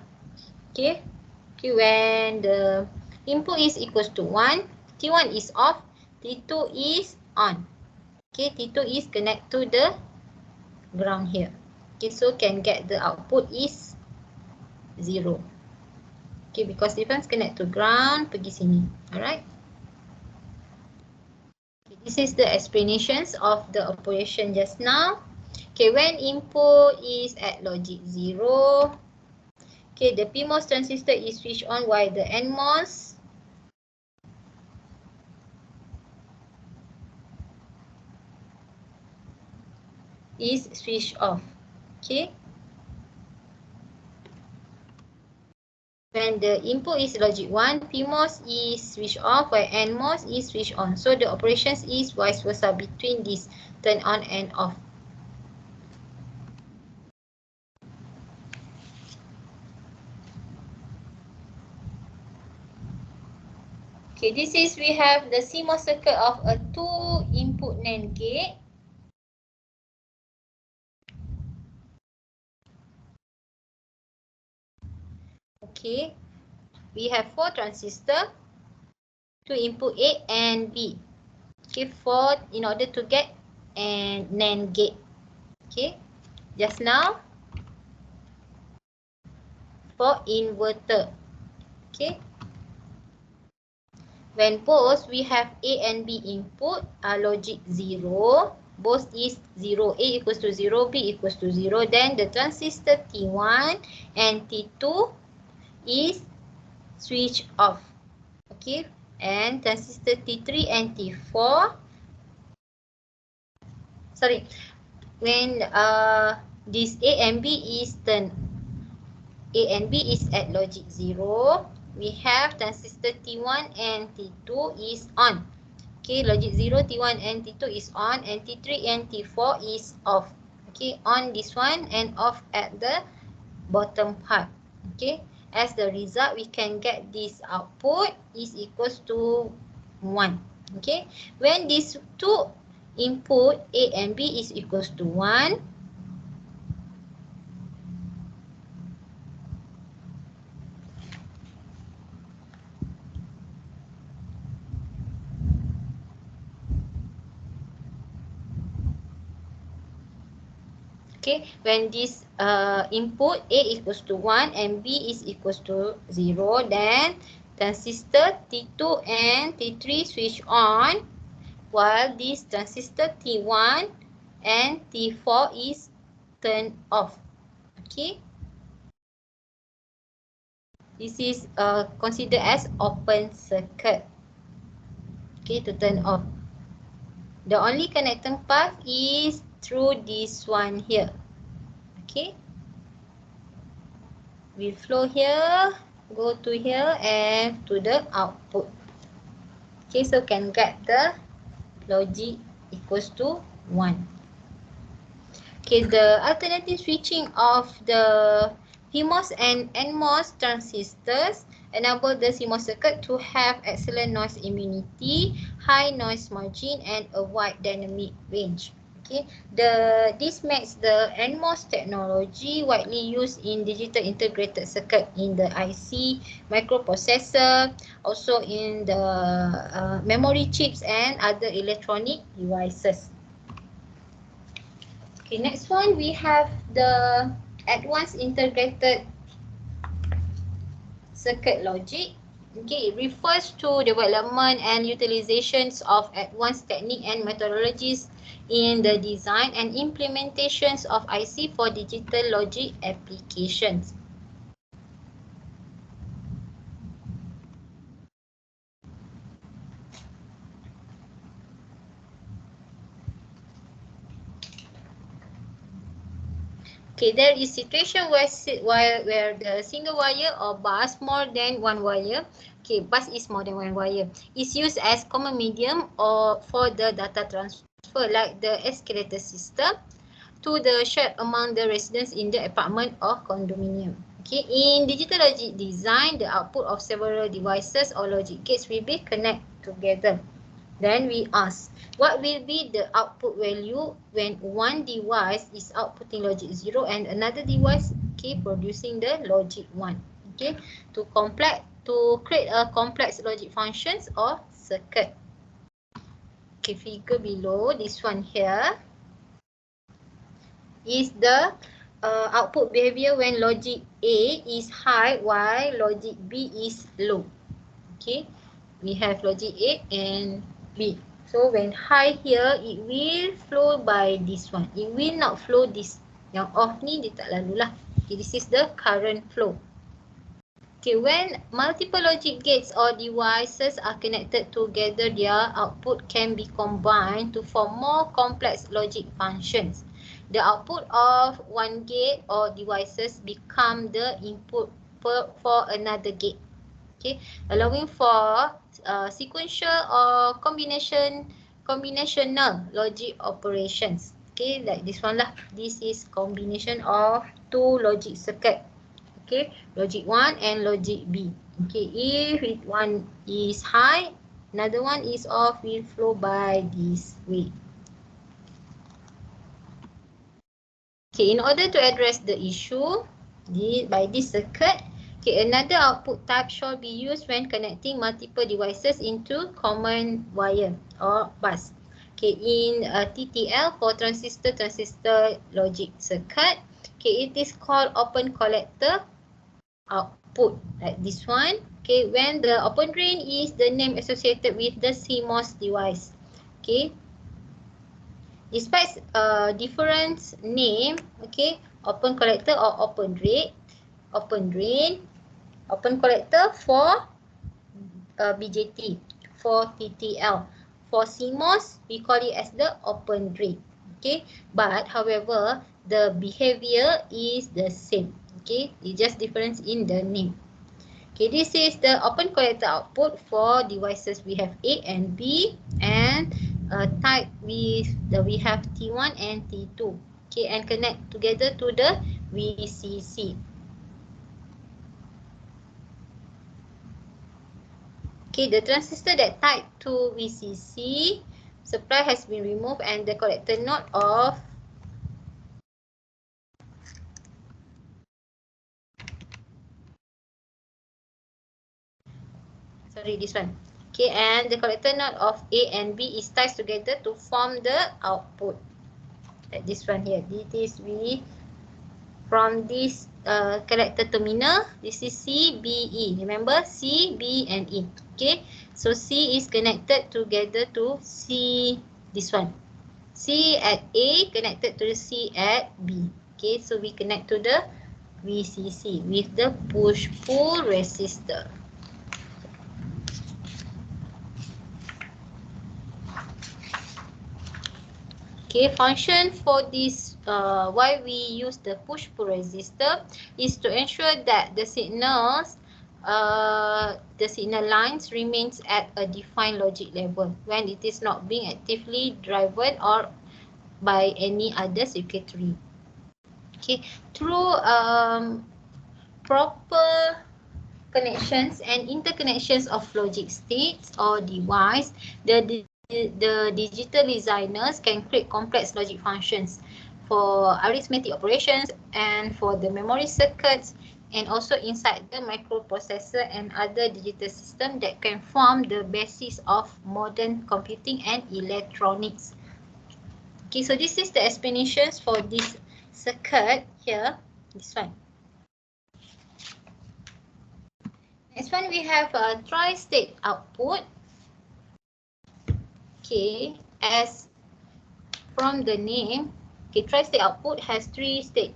Okay, when the input is equals to 1, T1 is off, T2 is on. Okay, T2 is connect to the ground here. Okay, so can get the output is 0. Okay, because difference connect to ground, pergi sini. Alright. Okay, this is the explanations of the operation just now. Okay, when input is at logic 0, okay, the PMOS transistor is switched on while the NMOS is switched off. Okay. When the input is logic 1, PMOS is switched off while NMOS is switched on. So the operations is vice versa between this turn on and off. Okay, this is we have the CMOS circuit of a 2-input NAND gate. Okay, we have 4 transistors, 2 input A and B. Okay, in order to get an NAND gate. Okay, just now for inverter. Okay, when both we have A and B input are logic 0, both is 0, A equals to 0, B equals to 0, then the transistor T1 and T2 is switch off. Okay, and transistor T3 and T4 sorry, when this A and B is turned, A and B is at logic 0, we have transistor T1 and T2 is on. Okay, logic 0, T1 and T2 is on, and T3 and T4 is off. Okay, on this one and off at the bottom part. Okay, as the result, we can get this output is equals to 1. Okay, when these two input A and B is equals to 1, okay, when this input A equals to 1 and B is equals to 0, then transistor T2 and T3 switch on, while this transistor T1 and T4 is turned off. Okay, this is considered as open circuit. Okay, to turn off. The only connecting path is through this one here. Okay, we flow here, go to here and to the output. Okay, so can get the logic equals to 1. Okay, the alternative switching of the PMOS and NMOS transistors enable the CMOS circuit to have excellent noise immunity, high noise margin, and a wide dynamic range. Okay, this makes the NMOS technology widely used in digital integrated circuit in the IC, microprocessor, also in the memory chips and other electronic devices. Okay, next one we have the advanced integrated circuit logic. Okay, it refers to development and utilizations of advanced technique and methodologies in the design and implementations of IC for digital logic applications. Okay, there is situation where the single wire or bus more than one wire, okay, bus is more than one wire, is used as common medium or for the data transfer, like the escalator system, to the shared among the residents in the apartment or condominium. Okay, in digital logic design, the output of several devices or logic gates will be connected together. Then we ask, what will be the output value when one device is outputting logic 0 and another device, okay, producing the logic 1. Okay, to create a complex logic functions or circuit. Okay, figure below, this one here is the output behavior when logic A is high while logic B is low. Okay, we have logic A and B. So when high here, it will flow by this one. It will not flow this. Yang off ni dia tak lalulah. Okay, this is the current flow. Okay, when multiple logic gates or devices are connected together, their output can be combined to form more complex logic functions. The output of one gate or devices become the input for another gate. Okay, allowing for sequential or combinational logic operations. Okay, like this one lah. This is combination of two logic circuit. Okay, logic 1 and logic B. Okay, if one is high, another one is off, will flow by this way. Okay, in order to address the issue by this circuit, okay, another output type shall be used when connecting multiple devices into common wire or bus. Okay, in TTL for transistor logic circuit, okay, it is called open collector output, like this one. Okay, when the open drain is the name associated with the CMOS device. Okay, despite different name, okay, open collector or open drain, open collector for BJT, for TTL. For CMOS, we call it as the open drain. Okay, but however, the behavior is the same. Okay, it just difference in the name. Okay, this is the open collector output for devices. We have A and B, and type we have T1 and T2. Okay, and connect together to the VCC. Okay, the transistor that tied to VCC supply has been removed and the collector node of this one. Okay, and the collector node of A and B is tied together to form the output. Like this one here. This is V from this collector terminal. This is C, B, E. Remember C, B, and E. Okay, so C is connected together to C, this one. C at A connected to the C at B. Okay, so we connect to the VCC with the push-pull resistor. Okay, function for this, why we use the push-pull resistor is to ensure that the signals, the signal lines remains at a defined logic level when it is not being actively driven or by any other circuitry. Okay, through proper connections and interconnections of logic states or device, the digital designers can create complex logic functions for arithmetic operations and for the memory circuits, and also inside the microprocessor and other digital systems that can form the basis of modern computing and electronics. Okay, so this is the explanations for this circuit here, this one. Next one, we have a tri-state output. Okay, as from the name, okay, tri-state output has 3 states.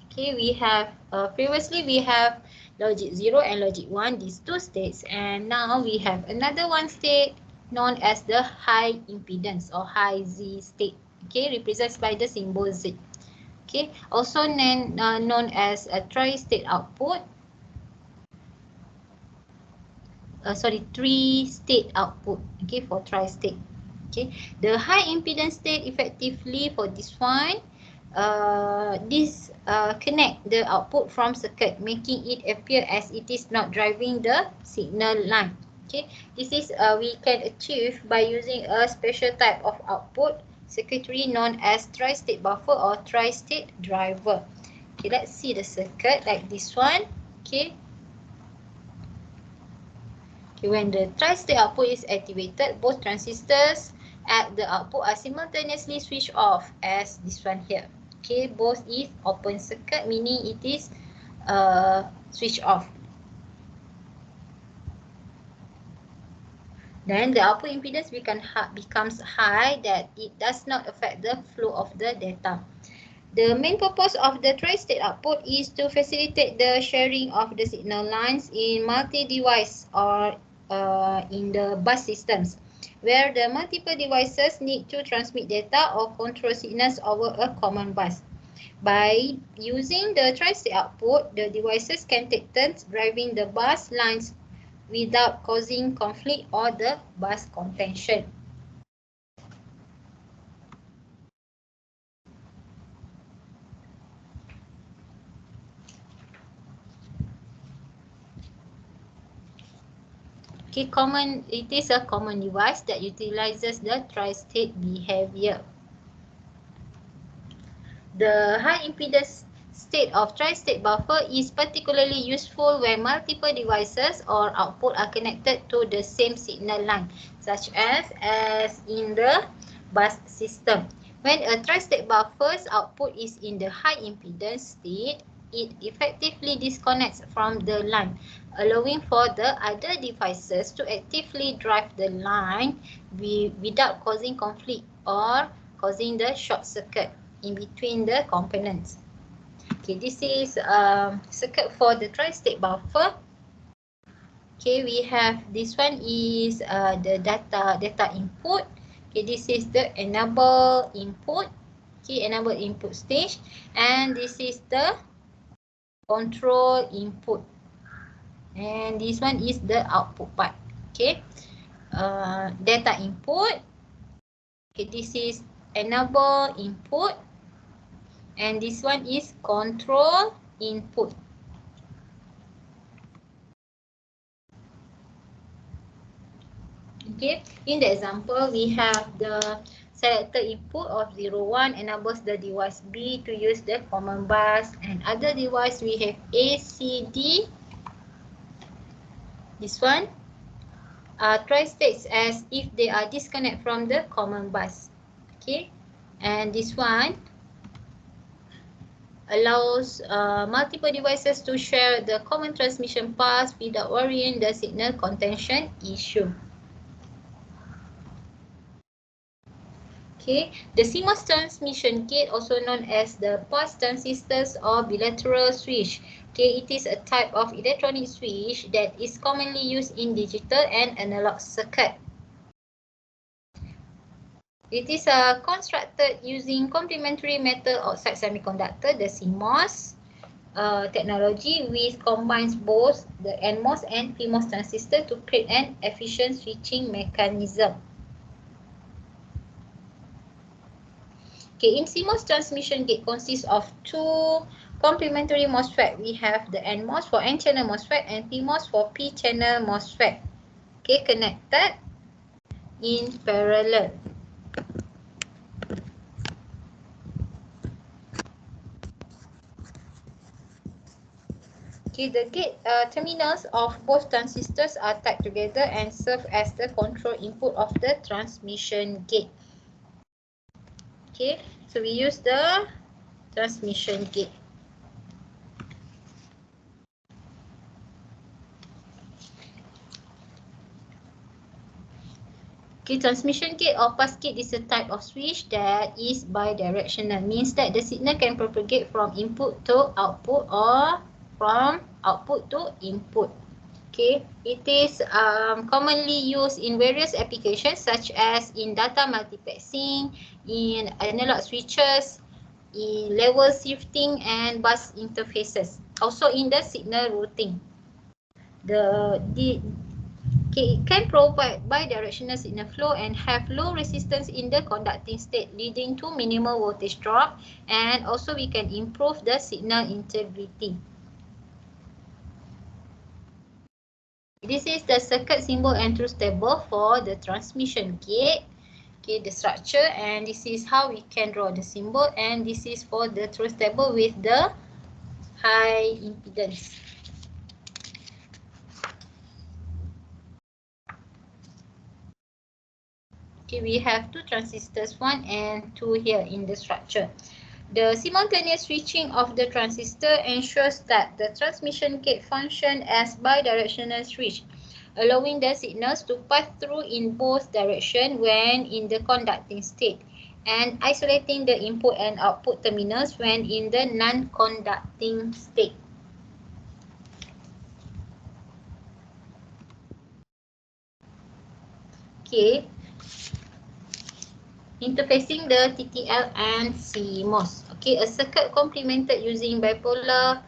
Okay, we have previously we have logic 0 and logic 1, these 2 states, and now we have another one state known as the high impedance or high Z state. Okay, represented by the symbol Z. Okay, also known as a tri-state output. 3-state output. Okay, for tri-state. Okay, the high impedance state effectively for this one, connect the output from circuit, making it appear as it is not driving the signal line. Okay, this is we can achieve by using a special type of output circuitry known as tri-state buffer or tri-state driver. Okay, let's see the circuit like this one. Okay. Okay, when the tri-state output is activated, both transistors at the output are simultaneously switched off as this one here. Okay, both is open circuit, meaning it is switched off. Then the output impedance becomes high, that it does not affect the flow of the data. The main purpose of the tri-state output is to facilitate the sharing of the signal lines in multi-device or in the bus systems, where the multiple devices need to transmit data or control signals over a common bus. By using the tri-state output, the devices can take turns driving the bus lines without causing conflict or the bus contention. Okay, it is a common device that utilizes the tri-state behavior. The high impedance state of tri-state buffer is particularly useful when multiple devices or output are connected to the same signal line, such as in the bus system. When a tri-state buffer's output is in the high impedance state, it effectively disconnects from the line, allowing for the other devices to actively drive the line without causing conflict or causing the short circuit in between the components. Okay, this is circuit for the tri-state buffer. Okay, we have this one is the data input. Okay, this is the enable input. Okay, enable input stage, and this is the control input, and this one is the output part. Okay, data input. Okay, this is enable input, and this one is control input. Okay, in the example, we have the selected input of 01 enables the device B to use the common bus, and other device we have A, C, D. This one try states as if they are disconnected from the common bus. Okay, and this one allows multiple devices to share the common transmission path without worrying the signal contention issue. Okay, the CMOS transmission gate, also known as the pass transistors or bilateral switch. Okay, it is a type of electronic switch that is commonly used in digital and analog circuit. It is constructed using complementary metal oxide semiconductor, the CMOS technology, which combines both the NMOS and PMOS transistor to create an efficient switching mechanism. Okay, in CMOS transmission gate consists of two complementary MOSFET. We have the NMOS for N-channel MOSFET and PMOS for P-channel MOSFET. Okay, connected in parallel. Okay, the gate terminals of both transistors are tied together and serve as the control input of the transmission gate. Okay, so we use the transmission gate. Okay, transmission gate or pass gate is a type of switch that is bidirectional. Means that the signal can propagate from input to output or from output to input. Okay, it is commonly used in various applications such as in data multiplexing, in analog switches, in level shifting and bus interfaces. Also in the signal routing. It can provide bidirectional signal flow and have low resistance in the conducting state, leading to minimal voltage drop, and also we can improve the signal integrity. This is the circuit symbol and truth table for the transmission gate. Okay, the structure, and this is how we can draw the symbol, and this is for the truth table with the high impedance. Okay, we have two transistors, 1 and 2 here in the structure. The simultaneous switching of the transistor ensures that the transmission gate functions as bidirectional switch, allowing the signals to pass through in both directions when in the conducting state, and isolating the input and output terminals when in the non-conducting state. Okay. Interfacing the TTL and CMOS. Okay, a circuit complemented using bipolar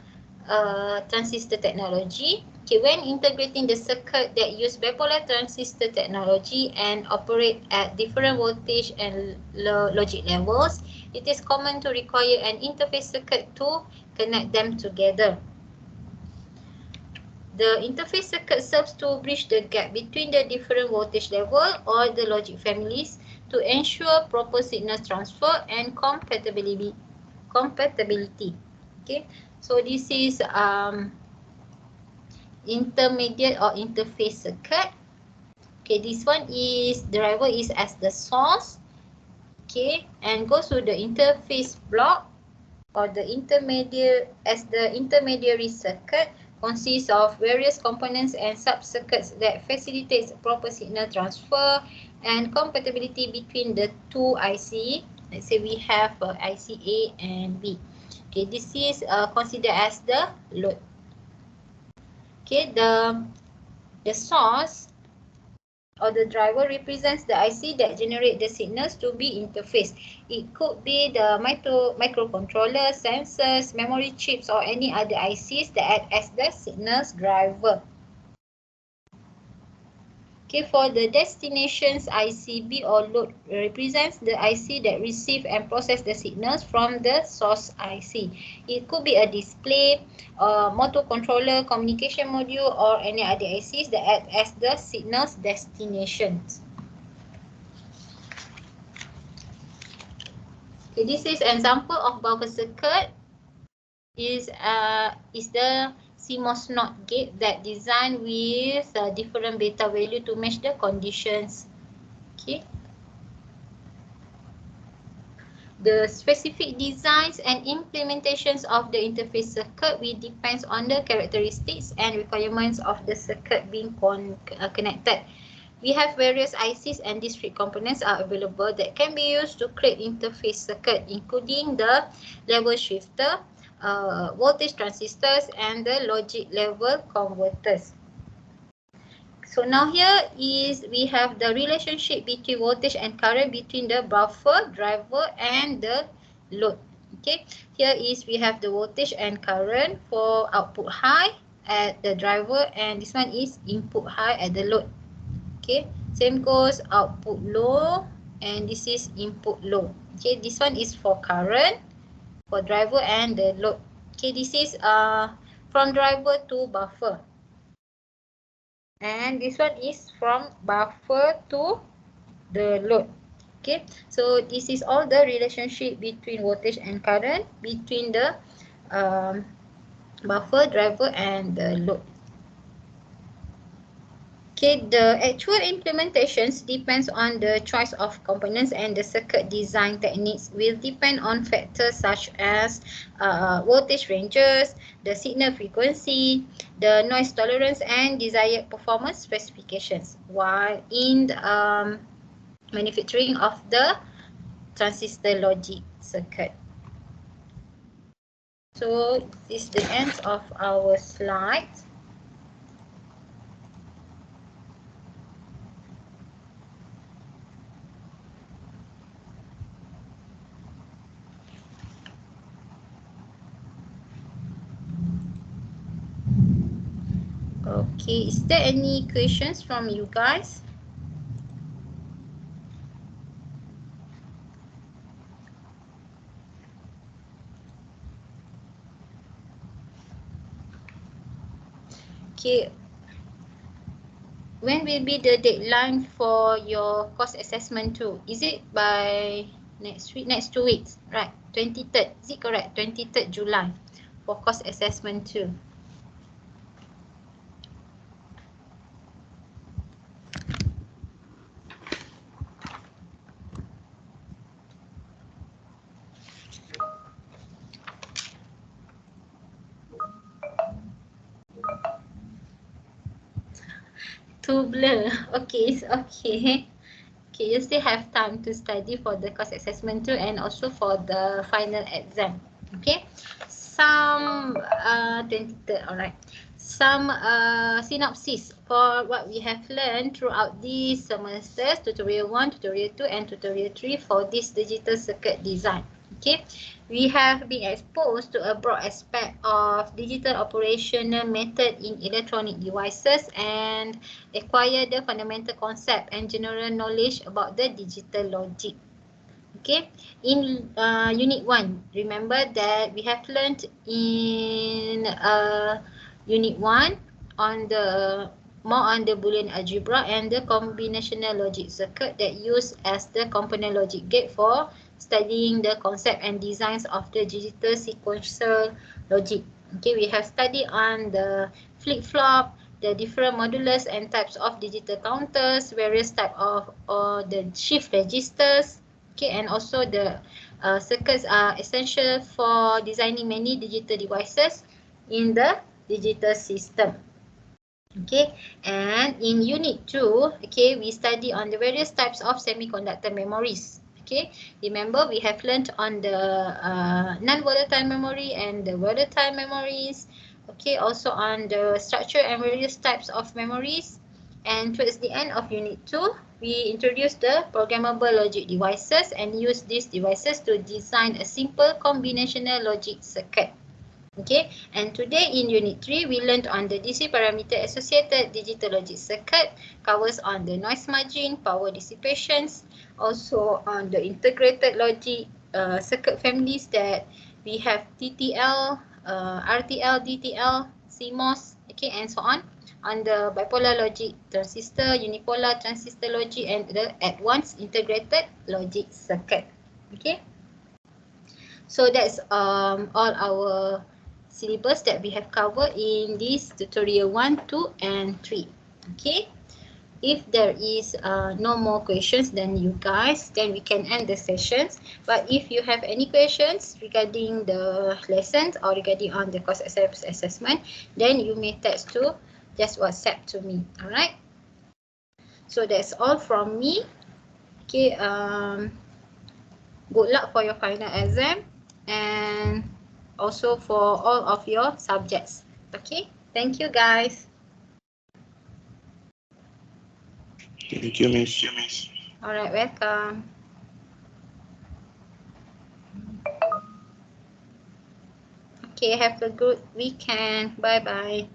transistor technology. Okay, when integrating the circuit that use bipolar transistor technology and operate at different voltage and logic levels, it is common to require an interface circuit to connect them together. The interface circuit serves to bridge the gap between the different voltage level or the logic families to ensure proper signal transfer and compatibility. Okay, so this is intermediate or interface circuit. Okay, this one is driver is as the source. Okay, and goes to the interface block or the intermediate as the intermediary circuit. Consists of various components and sub-circuits that facilitates proper signal transfer and compatibility between the two IC. Let's say we have IC A and B. Okay, this is considered as the load. Okay, the source or the driver represents the IC that generate the signals to be interfaced. It could be the microcontroller, sensors, memory chips, or any other ICs that act as the signals driver. Okay, for the destinations ICB or load represents the IC that receive and process the signals from the source IC. It could be a display, motor controller, communication module, or any other ICs that act as the signals destinations. Okay, this is an example of buffer circuit. Is the CMOS NOT gate that designed with different beta value to match the conditions. Okay. The specific designs and implementations of the interface circuit will depends on the characteristics and requirements of the circuit being connected. We have various ICs and discrete components are available that can be used to create interface circuit, including the level shifter, voltage transistors, and the logic level converters. So now here is we have the relationship between voltage and current between the buffer, driver, and the load. Okay, here is we have the voltage and current for output high at the driver, and this one is input high at the load. Okay, same goes output low, and this is input low. Okay, this one is for current, for driver and the load. Okay, this is from driver to buffer. And this one is from buffer to the load. Okay, so this is all the relationship between voltage and current between the buffer, driver, and the load. Okay, the actual implementations depends on the choice of components, and the circuit design techniques will depend on factors such as voltage ranges, the signal frequency, the noise tolerance, and desired performance specifications while in the manufacturing of the transistor logic circuit. So this is the end of our slides. Okay, is there any questions from you guys? Okay, when will be the deadline for your course assessment too? Is it by next week, next 2 weeks, right? 23rd, is it correct? 23rd July for course assessment too. Too blur. Okay, it's okay. Okay, you still have time to study for the course assessment too, and also for the final exam. Okay, some 23rd, alright. Some synopsis for what we have learned throughout these semesters, tutorial 1, tutorial 2, and tutorial 3 for this digital circuit design. Okay, we have been exposed to a broad aspect of digital operational method in electronic devices and acquire the fundamental concept and general knowledge about the digital logic. Okay, in unit 1, remember that we have learned in unit 1 on the more on the Boolean algebra and the combinational logic circuit that use as the component logic gate for studying the concept and designs of the digital sequential logic. Okay, we have studied on the flip-flop, the different modulus and types of digital counters, various type of the shift registers. Okay, and also the circuits are essential for designing many digital devices in the digital system. Okay, and in unit 2, okay, we study on the various types of semiconductor memories. Okay, remember we have learned on the non-volatile memory and the volatile memories. Okay, also on the structure and various types of memories, And towards the end of Unit 2, we introduce the programmable logic devices and use these devices to design a simple combinational logic circuit. Okay, and today in Unit 3, we learned on the DC parameter associated digital logic circuit, covers on the noise margin, power dissipations, also on the integrated logic circuit families that we have TTL, RTL, DTL, CMOS, okay, and so on the bipolar logic transistor, unipolar transistor logic, and the advanced integrated logic circuit. Okay, so that's all our syllabus that we have covered in this tutorial 1, 2, and 3. Okay, if there is no more questions then you guys, then we can end the sessions. But if you have any questions regarding the lessons or regarding on the course acceptance assessment, then you may text to just WhatsApp to me. All right, so that's all from me. Okay, good luck for your final exam and also for all of your subjects. Okay, thank you guys. Thank you, Miss. All right, welcome. Okay, have a good weekend. Bye bye.